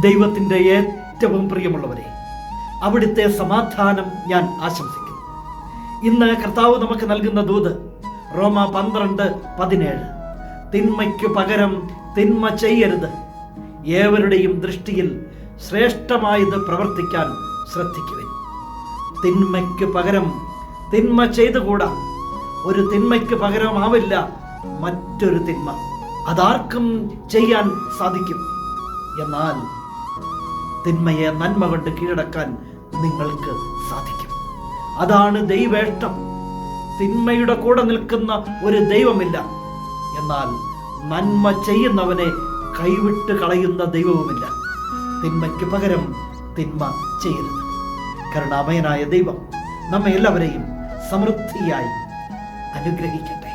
ദൈവത്തിൻ്റെ ഏറ്റവും പ്രിയമുള്ളവരെ, അവിടുത്തെ സമാധാനം ഞാൻ ആശംസിക്കുന്നു. ഇന്ന് കർത്താവ് നമുക്ക് നൽകുന്ന ദൂത് റോമ 12:17. തിന്മയ്ക്കു പകരം തിന്മ ചെയ്യരുത്. ഏവരുടെയും ദൃഷ്ടിയിൽ ശ്രേഷ്ഠമായത് പ്രവർത്തിക്കാൻ ശ്രദ്ധിക്കുവിൻ. തിന്മയ്ക്ക് പകരം തിന്മ ചെയ്തുകൂടാ. ഒരു തിന്മയ്ക്ക് പകരമാവില്ല മറ്റൊരു തിന്മ. അതാർക്കും ചെയ്യാൻ സാധിക്കും. എന്നാൽ തിന്മയെ നന്മ കൊണ്ട് കീഴടക്കാൻ നിങ്ങൾക്ക് സാധിക്കും. അതാണ് ദൈവേഷ്ടം. തിന്മയുടെ കൂടെ നിൽക്കുന്ന ഒരു ദൈവമില്ല. എന്നാൽ നന്മ ചെയ്യുന്നവനെ കൈവിട്ട് കളയുന്ന ദൈവവുമില്ല. തിന്മയ്ക്ക് പകരം തിന്മ ചെയ്യരുത്. കരുണാമയനായ ദൈവം നമ്മെ എല്ലാവരെയും സമൃദ്ധിയായി അനുഗ്രഹിക്കട്ടെ.